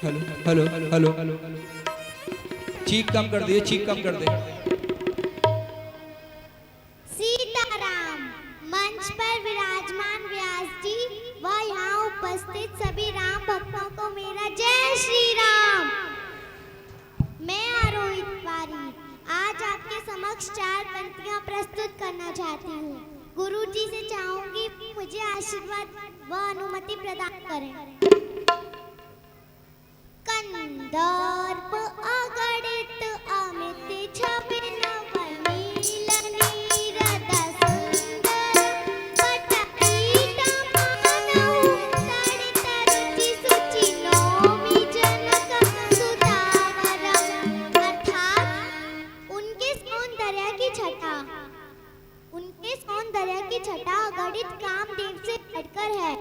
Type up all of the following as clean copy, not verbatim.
Hello hello hello, चीख कम कर दिए, चीख कम कर दे। सीताराम। मंच पर विराजमान व्यास जी व यहाँ उपस्थित सभी राम भक्तों को मेरा जय श्री राम। मैं आरोही तिवारी आज आपके समक्ष 4 पंक्तियाँ प्रस्तुत करना चाहती हूँ। गुरु जी से चाहूंगी मुझे आशीर्वाद व अनुमति प्रदान करें। कंदर्प अगणित अमित छबिन वनील नीरद सुंदर पटपीठ मानहु तड़ित रुचि सुचि नौमि जनक सुदावरम। अर्थात उनके सौंदर्य की छटा अगणित कामदेव से बढ़कर है।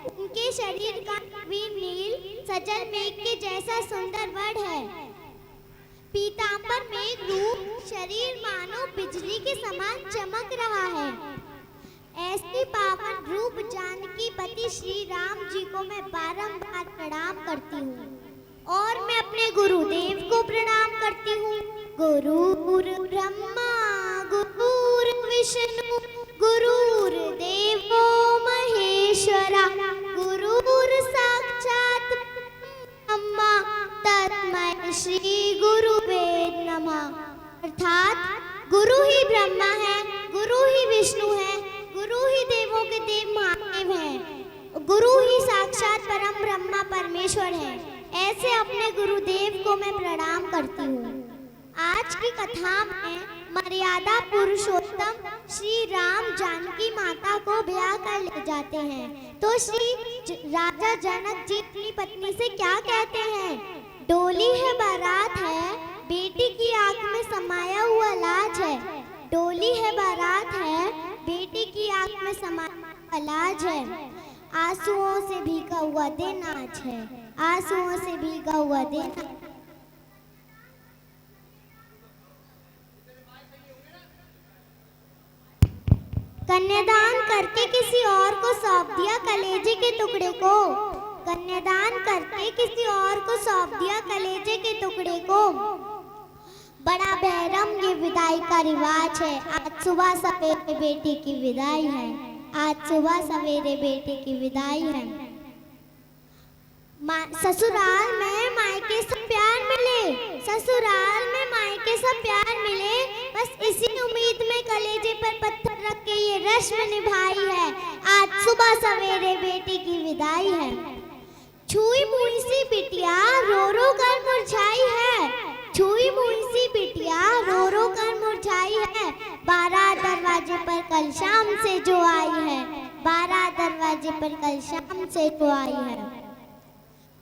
उनके शरीर का नील सजल मेघ के जैसा सुंदर वर्ण है। पीतांबर मेघ रूप शरीर मानो बिजली के समान चमक रहा है। ऐसे पावन रूप जानकी पति श्री राम जी को मैं बारंबार प्रणाम करती हूँ और मैं अपने गुरुदेव को प्रणाम करती हूँ। गुरुर् ब्रह्मा गुरुर् विष्णु गुरुर्देवो महेश्वरा गुरुर् साक्षात् ब्रह्मा तस्मै श्री गुरुवे नमः। अर्थात गुरु ही ब्रह्मा है, गुरु ही विष्णु है, गुरु ही देवों के देव महादेव है, गुरु ही साक्षात परम ब्रह्मा परमेश्वर है। ऐसे अपने गुरुदेव को मैं प्रणाम करती हूँ। आज की कथा में मर्यादा पुरुषोत्तम श्री राम जानकी माता को ब्याह कर ले जाते हैं तो श्री राजा जनक जी अपनी पत्नी से क्या कहते हैं? डोली है बारात है, बेटी की आंख में समाया हुआ लाज है। डोली है बारात है, बेटी की आंख में समाया लाज है। आंसुओं से भीगा हुआ दिन आज है, आंसुओं से भीगा हुआ दिन। कन्यादान करके किसी और को सौंप दिया कलेजे के टुकड़े को। कन्यादान करके किसी और को सौंप दिया कलेजे के टुकड़े को। बड़ा बेरहम ये विदाई का रिवाज है। आज सुबह सवेरे बेटी की विदाई है, आज सुबह सवेरे बेटी की विदाई है। ससुराल में मायके से प्यार मिले, ससुराल में मायके से प्यार मिले, बस इसी उम्मीद में कलेजे पर पत्थर रख के ये रस्म निभाई है। आज सुबह सवेरे बेटी की विदाई है। छुई मुई सी बिटिया रो रो कर मुरझाई है, छुई मुई सी बिटिया रो रो कर मुरझाई है। 12 दरवाजे पर कल शाम से जो आई है, 12 दरवाजे पर कल शाम से जो आई है।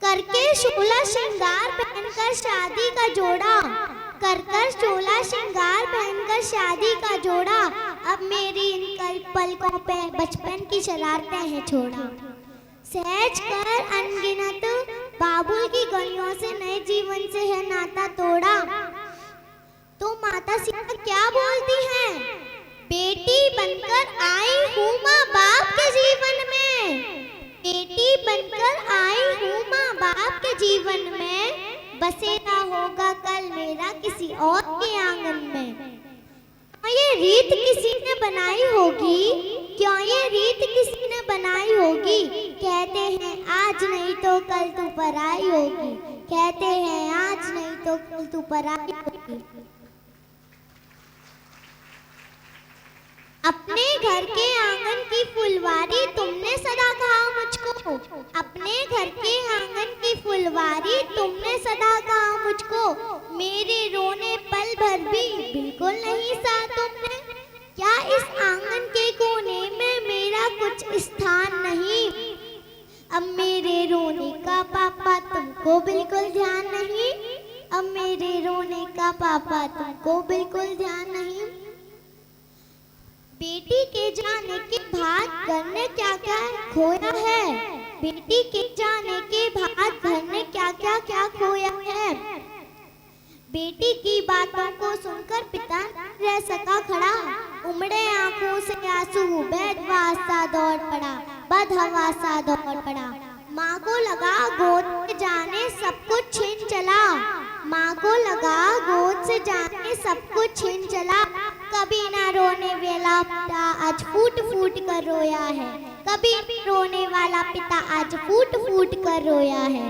करके शोला श्रृंगार पहनकर शादी का जोड़ा, कर शोला श्रृंगार पहनकर शादी का जोड़ा। अब मेरी इन पलकों पे बचपन की शरारतें हैं छोड़ा। सहज कर अनगिनत बाबुल की गलियों से नए जीवन से है नाता तोड़ा। तो माता सीता क्या बोलती हैं? बेटी बनकर आई हूँ माँ बाप के जीवन में, बेटी बनकर आई हूँ माँ बाप के जीवन में। बसेरा होगा कल मेरा किसी और के आंगन में। क्या ये रीत किसी ने बनाई होगी? क्या ये रीत किसी ने बनाई होगी? कहते हैं आज नहीं तो कल तू पराई होगी, कहते हैं आज नहीं तो कल तू पराई होगी। अपने घर के आंगन की फुलवारी तुमने सदा कहा मुझको, अपने घर के आंगन की फुलवारी तुमने सदा कहा मुझको। मेरे रोने पल भर भी बिल्कुल नहीं सा तुमने। क्या इस आंगन के कोने में मेरा कुछ स्थान नहीं? अब मेरे रोने का पापा तुमको बिल्कुल ध्यान नहीं, अब मेरे रोने का पापा तुमको बिल्कुल ध्यान नहीं। बेटी के जाने के बाद घर ने क्या क्या खोया है, बेटी के जाने के बाद घर ने क्या क्या खोया है। बेटी की बातों को सुनकर पिता रह सका खड़ा, उमड़े आंखों से आंसू बदहवासा दौड़ पड़ा, बदहवासा दौड़ पड़ा। माँ को लगा गोद से जाने सब कुछ छिन चला। माँ को लगा गोद से जाने सब कुछ छिन चला। कभी ना रोने वाला पिता आज फूट फूट कर रोया है। कभी रोने वाला पिता आज फूट फूट कर रोया है।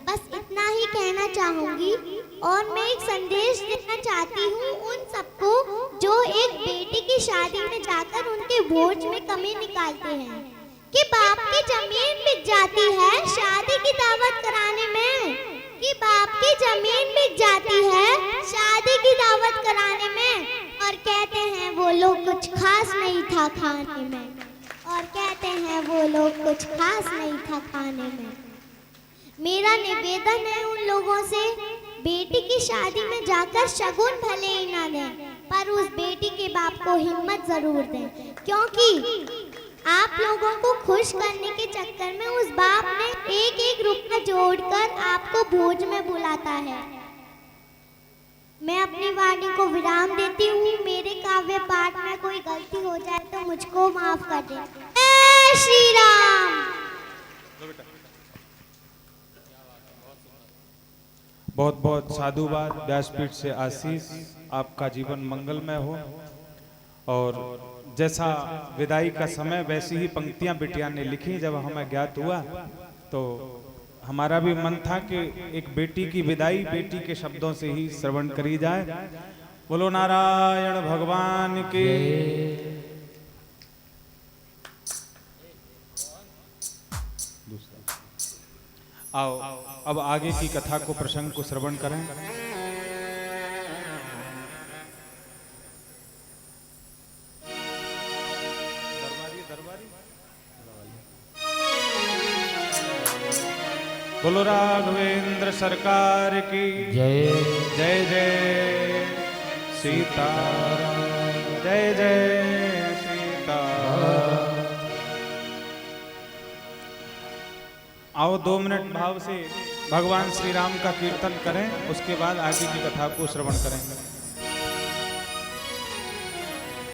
बस इतना ही कहना चाहूंगी और मैं एक संदेश देना चाहती हूँ उन सबको जो एक बेटी की शादी में जाकर उनके भोज में कमी निकालते हैं कि बाप की जमीन बिक जाती है शादी की दावत कराने में, कि बाप की जमीन बिक जाती है शादी की दावत कराने में। और कहते हैं वो लोग कुछ खास नहीं था खाने में, और कहते हैं वो लोग कुछ खास नहीं था खाने में। मेरा निवेदन है उन लोगों से, बेटी की शादी में जाकर शगुन भले ही ना दें, पर उस बेटी के बाप को हिम्मत जरूर दें, क्योंकि आप लोगों को खुश करने के चक्कर में उस बाप ने एक एक रुपया जोड़कर आपको भोज में बुलाता है। मैं अपनी वाणी को विराम देती हूँ। मेरे काव्य पाठ में कोई गलती हो जाए तो मुझको माफ कर दें। जय श्री राम। बहुत बहुत साधुवाद, व्यासपीठ से आशीष, आपका जीवन मंगलमय हो। और जैसा विदाई का समय वैसी ही पंक्तियां बिटिया ने लिखी। जब हमें ज्ञात हुआ तो हमारा भी मन था कि एक बेटी की विदाई बेटी के शब्दों से ही श्रवण करी जाए। बोलो नारायण भगवान के। आओ अब आगे की कथा को, प्रसंग को श्रवण करें। बोलो राघवेंद्र सरकार की जय। जय जय सीता, जय जय सीता। आओ 2 मिनट भाव से भगवान श्री राम का कीर्तन करें, उसके बाद आगे की कथा को श्रवण करेंगे।